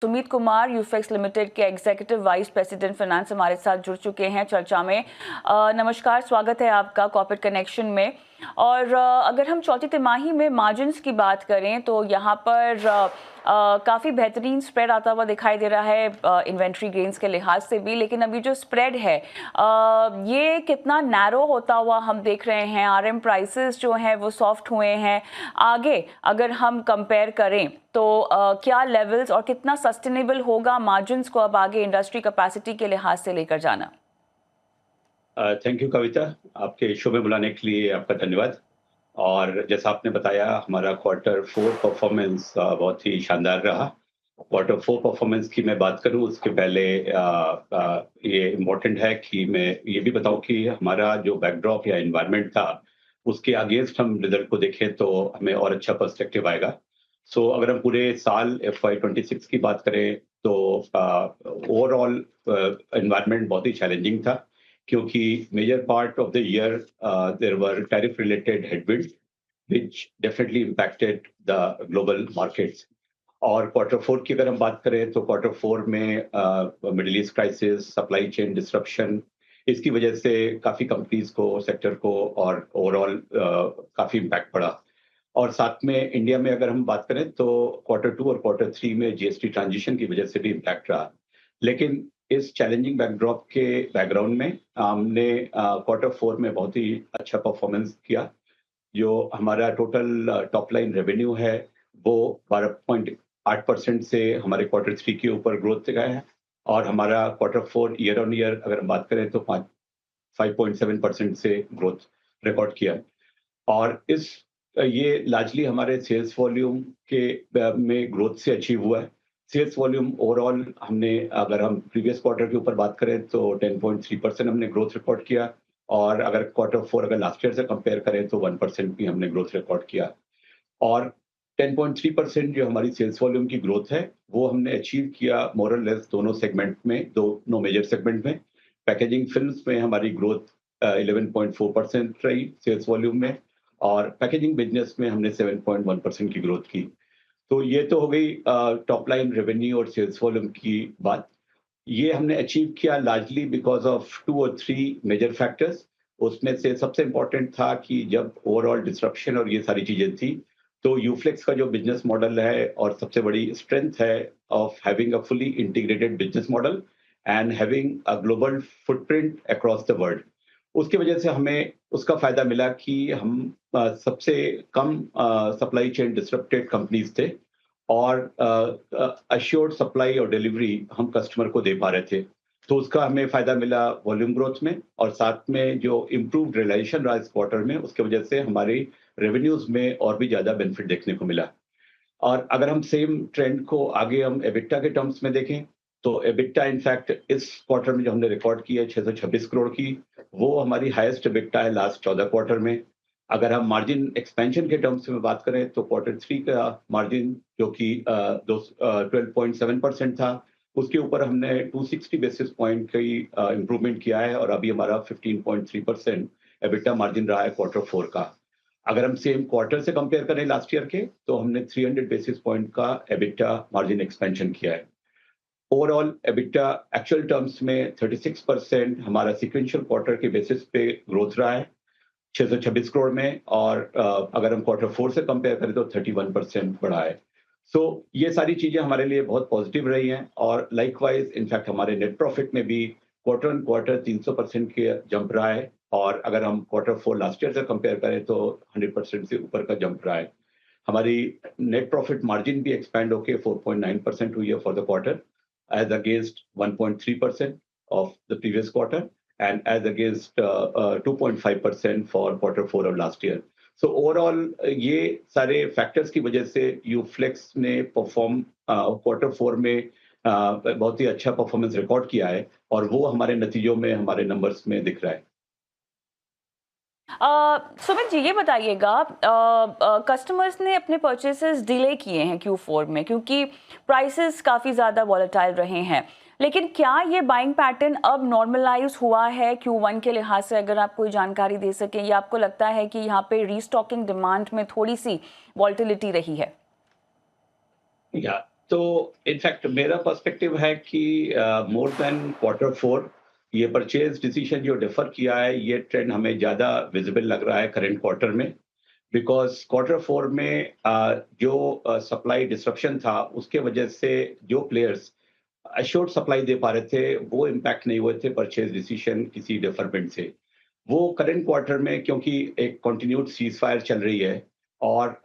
Sumit Kumar यूफेक्स limited के executive vice president finance हमारे साथ जुड़ चुके हैं चर्चा में। नमस्कार, स्वागत है आपका कॉर्पोरेट कनेक्शन में। और अगर हम चौथी तिमाही में मार्जिन्स की बात करें तो यहाँ पर काफ़ी बेहतरीन स्प्रेड आता हुआ दिखाई दे रहा है इन्वेंट्री गेन्स के लिहाज से भी, लेकिन अभी जो स्प्रेड है ये कितना नैरो होता हुआ हम देख रहे हैं। आरएम प्राइसेस जो हैं वो सॉफ्ट हुए हैं। आगे अगर हम कंपेयर करें तो क्या लेवल्स और कितना सस्टेनेबल होगा मार्जिन्स को अब आगे इंडस्ट्री कैपेसिटी के लिहाज से लेकर जाना? थैंक यू कविता, आपके शो में बुलाने के लिए आपका धन्यवाद। और जैसा आपने बताया, हमारा क्वार्टर फोर परफॉर्मेंस बहुत ही शानदार रहा। क्वार्टर फोर परफॉर्मेंस की मैं बात करूं उसके पहले ये इम्पोर्टेंट है कि मैं ये भी बताऊं कि हमारा जो बैकड्रॉप या एनवायरनमेंट था उसके अगेंस्ट हम रिजल्ट को देखें तो हमें और अच्छा पर्सपेक्टिव आएगा। सो अगर हम पूरे साल FY26 की बात करें तो ओवरऑल एनवायरनमेंट बहुत ही चैलेंजिंग था, क्योंकि major part of the year there were tariff related headwinds which definitely impacted the global markets। और क्वार्टर फोर की अगर हम बात करें तो क्वार्टर फोर में Middle East crisis, supply chain disruption, इसकी वजह से काफी कंपनीज को, सेक्टर को और ओवरऑल काफी इम्पैक्ट पड़ा। और साथ में इंडिया में अगर हम बात करें तो क्वार्टर टू और क्वार्टर थ्री में जीएसटी ट्रांजिशन की वजह से भी इम्पैक्ट रहा। लेकिन इस चैलेंजिंग बैकड्रॉप के बैकग्राउंड में हमने क्वार्टर फोर में बहुत ही अच्छा परफॉर्मेंस किया। जो हमारा टोटल टॉप लाइन रेवेन्यू है वो 12.8% से हमारे क्वार्टर थ्री के ऊपर ग्रोथ दिखाया है। और हमारा quarter four year on year अगर हम बात करें तो 5.7% से ग्रोथ रिकॉर्ड किया है। और ये लार्जली हमारे सेल्स वॉल्यूम के में ग्रोथ से अचीव हुआ है। सेल्स वॉल्यूम ओवरऑल हमने, अगर हम प्रीवियस क्वार्टर के ऊपर बात करें तो 10.3% हमने ग्रोथ रिकॉर्ड किया। और अगर क्वार्टर फोर अगर लास्ट ईयर से कंपेयर करें तो 1% भी हमने ग्रोथ रिकॉर्ड किया। और 10.3% जो हमारी सेल्स वॉल्यूम की ग्रोथ है वो हमने अचीव किया मोर और लेस दोनों सेगमेंट में, दोनों मेजर सेगमेंट में। पैकेजिंग फिल्म्स में हमारी ग्रोथ 11.4% रही सेल्स वॉल्यूम में, और पैकेजिंग बिजनेस में हमने 7.1% की ग्रोथ की। तो ये तो हो गई टॉप लाइन रेवेन्यू और सेल्स वॉल्यूम की बात। ये हमने अचीव किया लार्जली बिकॉज ऑफ 2 और 3 मेजर फैक्टर्स। उसमें से सबसे इंपॉर्टेंट था कि जब ओवरऑल डिस्ट्रप्शन और ये सारी चीजें थी तो यूफ्लेक्स का जो बिजनेस मॉडल है और सबसे बड़ी स्ट्रेंथ है of having a fully integrated business model and having a global footprint across the world, उसकी वजह से हमें उसका फायदा मिला कि हम सबसे कम सप्लाई चेन डिस्ट्रप्टेड कंपनीज थे और अश्योर्ड सप्लाई और डिलीवरी हम कस्टमर को दे पा रहे थे। तो उसका हमें फायदा मिला वॉल्यूम ग्रोथ में, और साथ में जो इम्प्रूव्ड रियलाइजेशन रहा इस क्वार्टर में उसके वजह से हमारी रेवेन्यूज में और भी ज्यादा बेनिफिट देखने को मिला। और अगर हम सेम ट्रेंड को आगे हम एबिटा के टर्म्स में देखें तो एबिटा इनफैक्ट इस क्वार्टर में जो हमने रिकॉर्ड की है 626 करोड़ की, वो हमारी हाईएस्ट एबिटा है लास्ट 14 क्वार्टर में। अगर हम मार्जिन एक्सपेंशन के टर्म्स में बात करें तो क्वार्टर थ्री का मार्जिन जो कि 12.7% था, उसके ऊपर हमने 260 बेसिस पॉइंट की इम्प्रूवमेंट किया है, और अभी हमारा 15.3% एबिटा मार्जिन रहा है क्वार्टर फोर का। अगर हम सेम क्वार्टर से कंपेयर करें लास्ट ईयर के तो हमने 300 बेसिस पॉइंट का एबिटा मार्जिन एक्सपेंशन किया है। ओवरऑल एबिटा एक्चुअल टर्म्स में 36% हमारा सीक्वेंशियल क्वार्टर के बेसिस पे ग्रोथ रहा है 626 करोड़ में, और अगर हम क्वार्टर फोर से कंपेयर करें तो 31% बढ़ा है। सो ये सारी चीजें हमारे लिए बहुत पॉजिटिव रही हैं। और लाइकवाइज इनफैक्ट हमारे नेट प्रॉफिट में भी क्वार्टर ऑन क्वार्टर 300% के जंप रहा है, और अगर हम क्वार्टर फोर लास्ट ईयर से कंपेयर करें तो 100% से ऊपर का जंप रहा है। हमारी नेट प्रॉफिट मार्जिन भी एक्सपैंड होकर 4.9% हुई है for the quarter, as against 1.3% of the previous quarter and as against 2.5% for quarter four of last year. So overall ये सारे फैक्टर्स की वजह से यूफ्लेक्स ने परफॉर्म क्वार्टर फोर में बहुत ही अच्छा परफॉर्मेंस रिकॉर्ड किया है, और वो हमारे नतीजों में, हमारे नंबर्स में दिख रहा है। सुमित जी, ये बताइएगा, कस्टमर्स ने अपने परचेसेस डिले किए हैं Q4 में क्योंकि प्राइसेस काफ़ी ज़्यादा वॉलेटाइल रहे हैं, लेकिन क्या ये बाइंग पैटर्न अब नॉर्मलाइज हुआ है Q1 के लिहाज से? अगर आप कोई जानकारी दे सकें, या आपको लगता है कि यहाँ पे रीस्टॉकिंग डिमांड में थोड़ी सी वॉलेटिलिटी रही है? या तो इनफैक्ट मेरा पर्सपेक्टिव है कि मोर देन क्वार्टर फोर ये परचेज डिसीजन जो डिफर किया है ये ट्रेंड हमें ज्यादा विजिबल लग रहा है करंट क्वार्टर में, बिकॉज क्वार्टर फोर में जो सप्लाई डिसरप्शन था उसके वजह से जो प्लेयर्स अश्योर्ड सप्लाई दे पा रहे थे वो इम्पैक्ट नहीं हुए थे परचेज डिसीजन किसी डिफरमेंट से। वो करंट क्वार्टर में क्योंकि एक कंटिन्यूड सीज फायर चल रही है और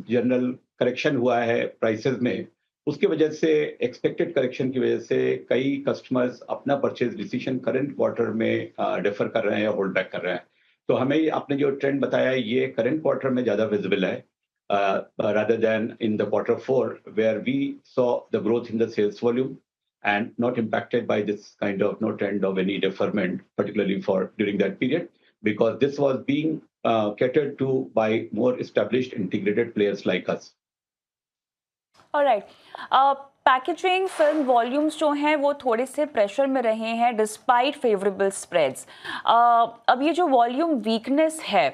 जनरल करेक्शन हुआ है प्राइसेस में, उसकी वजह से एक्सपेक्टेड करेक्शन की वजह से कई कस्टमर्स अपना परचेज डिसीजन करंट क्वार्टर में डिफर कर रहे हैं या होल्ड बैक कर रहे हैं। तो हमें आपने जो ट्रेंड बताया है ये करंट क्वार्टर में ज्यादा विजिबल है rather than in the quarter four where we saw the growth in the sales volume and not impacted by this kind of no trend of any deferment, particularly for during that period, because this was being catered to by more established integrated players like us. Alright, packaging film volumes जो हैं वो थोड़े से pressure में रहे हैं despite favourable spreads. अब ये जो वॉल्यूम वीकनेस है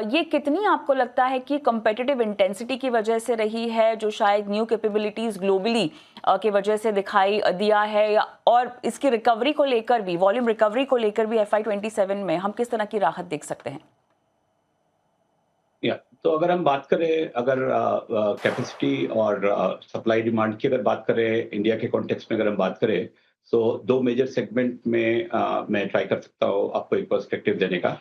ये कितनी आपको लगता है कि कंपेटिटिव इंटेंसिटी की वजह से रही है जो शायद न्यू कैपेबिलिटीज ग्लोबली की वजह से दिखाई दिया है, या और इसकी रिकवरी को लेकर भी, वॉल्यूम रिकवरी को लेकर भी FY27 में हम किस तरह की राहत देख सकते हैं? या तो अगर हम बात करें अगर कैपेसिटी और सप्लाई डिमांड की अगर बात करें इंडिया के कॉन्टेक्स्ट में अगर हम बात करें तो दो मेजर सेगमेंट में मैं ट्राई कर सकता हूँ आपको एक पर्सपेक्टिव देने का।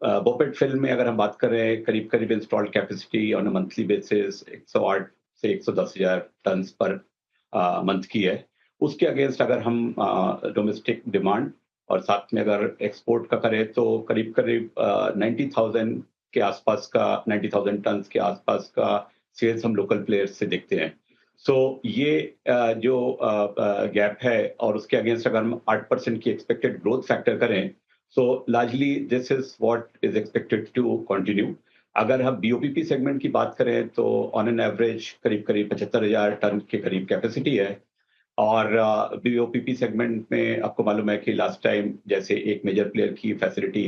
बोपेट फिल्म में अगर हम बात करें करीब करीब installed capacity on a monthly basis 108 से 110,000 टन पर मंथ की है। उसके अगेंस्ट अगर हम डोमेस्टिक डिमांड और साथ में अगर एक्सपोर्ट का करें तो करीब करीब 90,000 के आसपास का 90,000 टन के आसपास का सेल्स हम लोकल प्लेयर्स से देखते हैं। सो ये जो गैप है और उसके अगेंस्ट अगर हम 8% की एक्सपेक्टेड ग्रोथ फैक्टर करें so largely this is what is expected to continue. अगर हम बीओपीपी सेगमेंट की बात करें तो ऑन एन एवरेज करीब करीब 75,000 टन के करीब कैपेसिटी है और बीओपीपी सेगमेंट में आपको मालूम है कि लास्ट टाइम जैसे एक मेजर प्लेयर की फैसिलिटी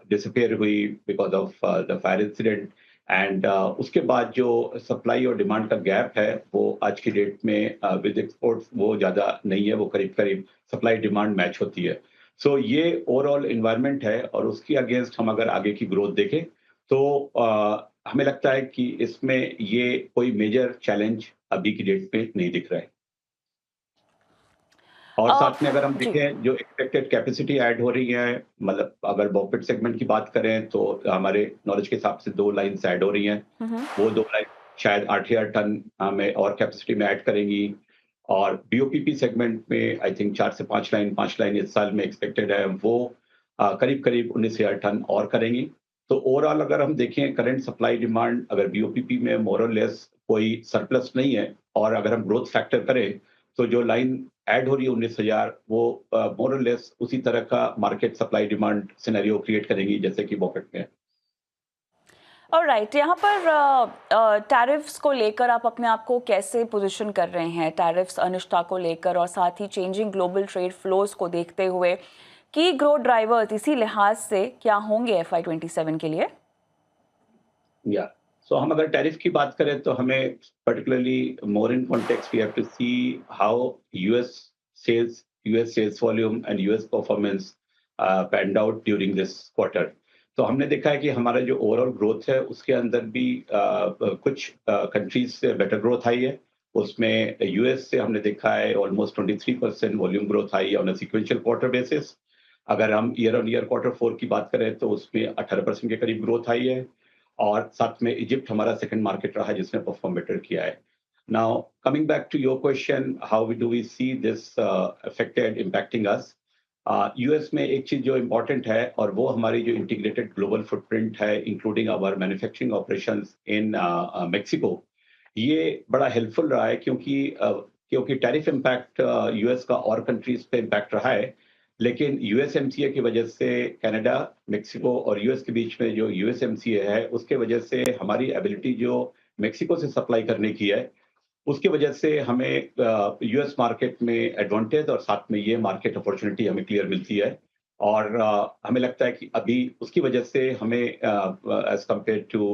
डिसअपियर हुई because of the fire incident and उसके बाद जो सप्लाई और डिमांड का गैप है वो आज की डेट में विद एक्सपोर्ट्स वो ज़्यादा नहीं है, वो करीब करीब सप्लाई डिमांड मैच होती है। सो ये ओवरऑल इन्वायरमेंट है और उसकी अगेंस्ट हम अगर आगे की ग्रोथ देखें तो हमें लगता है कि इसमें ये कोई मेजर चैलेंज अभी की डेट पे नहीं दिख रहा है। और साथ में अगर हम जी। देखें जो एक्सपेक्टेड कैपेसिटी ऐड हो रही है, मतलब अगर बॉकेट सेगमेंट की बात करें तो हमारे नॉलेज के हिसाब से 2 लाइन्स ऐड हो रही हैं। वो 2 लाइन शायद 8,000 टन में और कैपेसिटी में ऐड करेंगी और बीओपीपी सेगमेंट में आई थिंक 4 से 5 लाइन इस साल में एक्सपेक्टेड है, वो करीब-करीब 19,000 टन और करेंगी। तो ओवरऑल अगर हम देखें करंट सप्लाई डिमांड अगर बीओपीपी में मोर और लेस कोई सरप्लस नहीं है और अगर हम ग्रोथ फैक्टर करें तो जो लाइन ऐड हो रही है 19,000 वो मोर और लेस उसी तरह का market supply demand scenario create करेंगी जैसे कि बॉकेट में है। ऑलराइट, यहाँ पर टैरिफ्स को लेकर आप अपने आप को कैसे पोजीशन कर रहे हैं, टैरिफ्स अनिश्चितता को लेकर और साथ ही चेंजिंग ग्लोबल ट्रेड फ्लोज को देखते हुए की ग्रोथ ड्राइवर्स इसी लिहाज से क्या होंगे FY27 के लिए? या सो हम अगर टैरिफ की बात करें तो हमें particularly more in context we have to see how US sales volume and US performance panned out during this quarter. तो हमने देखा है कि हमारा जो ओवरऑल ग्रोथ है उसके अंदर भी कुछ कंट्रीज से बेटर ग्रोथ आई है। उसमें यूएस से हमने देखा है almost 23% volume growth I on a sequential quarter basis. अगर हम year on year quarter four की बात करें तो उसमें 18% के करीब ग्रोथ आई है और साथ में इजिप्ट हमारा सेकंड मार्केट रहा है जिसने परफॉर्म बेटर किया है। Now coming back to your question how do we see this affected impacting us. US में एक चीज जो इम्पोर्टेंट है और वो हमारी जो इंटीग्रेटेड ग्लोबल फुटप्रिंट है including our manufacturing operations in Mexico, ये बड़ा हेल्पफुल रहा है क्योंकि टैरिफ इम्पैक्ट यूएस का और कंट्रीज पे इम्पैक्ट रहा है, लेकिन यूएसएमसीए की वजह से कनाडा, मेक्सिको और यूएस के बीच में जो यूएसएमसीए है उसके वजह से हमारी एबिलिटी जो मेक्सिको से सप्लाई करने की है उसकी वजह से हमें यूएस मार्केट में एडवांटेज और साथ में ये मार्केट अपॉर्चुनिटी हमें क्लियर मिलती है और हमें लगता है कि अभी उसकी वजह से हमें as compare to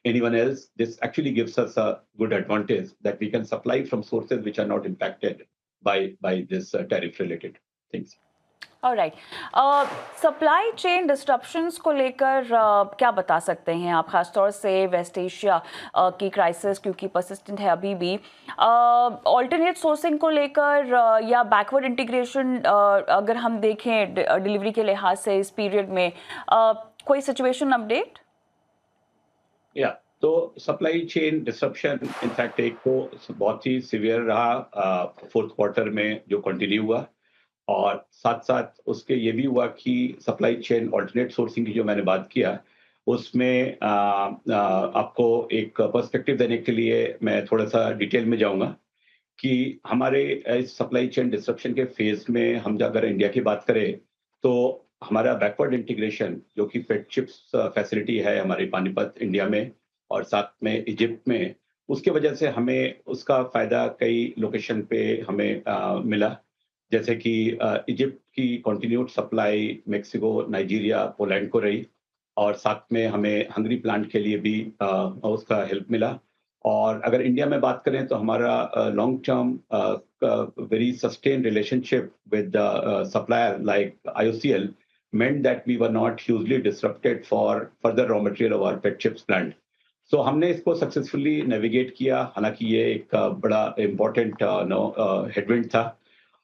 anyone else, this actually gives us a good advantage that we can supply from sources which are not impacted by this tariff related things. Alright, supply chain disruptions को लेकर क्या बता सकते हैं आप, खासतौर से waste Asia की क्राइसिस क्योंकि परसिस्टेंट है अभी भी, ऑल्टरनेट सोर्सिंग को लेकर या बैकवर्ड इंटीग्रेशन अगर हम देखें डिलीवरी के लिहाज से इस पीरियड में, कोई सिचुएशन अपडेट? या तो सप्लाई चेन डिस्ट्रप्शन इनफैक्ट एक तो बहुत ही सिवियर रहा फोर्थ क्वार्टर में जो कंटिन्यू हुआ, और साथ साथ उसके ये भी हुआ कि सप्लाई चेन ऑल्टरनेट सोर्सिंग की जो मैंने बात किया उसमें आपको एक पर्सपेक्टिव देने के लिए मैं थोड़ा सा डिटेल में जाऊंगा कि हमारे इस सप्लाई चेन डिस्ट्रप्शन के फेज में हम अगर इंडिया की बात करें तो हमारा बैकवर्ड इंटीग्रेशन जो कि पेट चिप्स फैसिलिटी है हमारी पानीपत इंडिया में और साथ में इजिप्ट में, उसके वजह से हमें उसका फायदा कई लोकेशन पे हमें मिला, जैसे कि इजिप्ट की continued supply Mexico, Nigeria, Poland को रही, और साथ में हमें हंगरी प्लांट के लिए भी उसका हेल्प मिला। और अगर इंडिया में बात करें तो हमारा long term very sustain relationship with supplier like IOCL meant that we were not hugely disrupted for further raw material of our PET chips plant. So हमने इसको सक्सेसफुली नेविगेट किया, हालांकि ये एक बड़ा इम्पोर्टेंट हेडविंड था।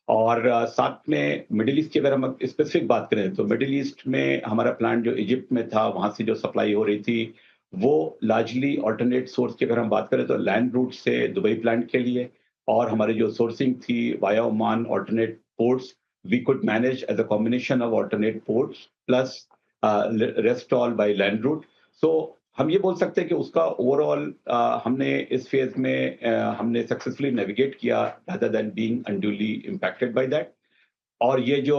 और साथ में मिडिल ईस्ट की अगर हम स्पेसिफिक बात करें तो मिडिल ईस्ट में हमारा प्लांट जो इजिप्ट में था वहां से जो सप्लाई हो रही थी वो लार्जली ऑल्टरनेट सोर्स की अगर हम बात करें तो लैंड रूट से दुबई प्लांट के लिए, और हमारी जो सोर्सिंग थी via Oman alternate ports, we could manage as a combination of alternate ports plus rest all by land route. So हम ये बोल सकते हैं कि उसका ओवरऑल हमने इस फेज में हमने सक्सेसफुली नेविगेट किया rather than being unduly impacted by that. और ये जो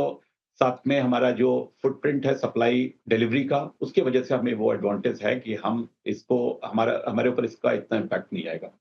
साथ में हमारा जो फुटप्रिंट है सप्लाई डिलीवरी का, उसकी वजह से हमें वो एडवांटेज है कि हम इसको हमारे ऊपर इसका इतना इम्पैक्ट नहीं आएगा।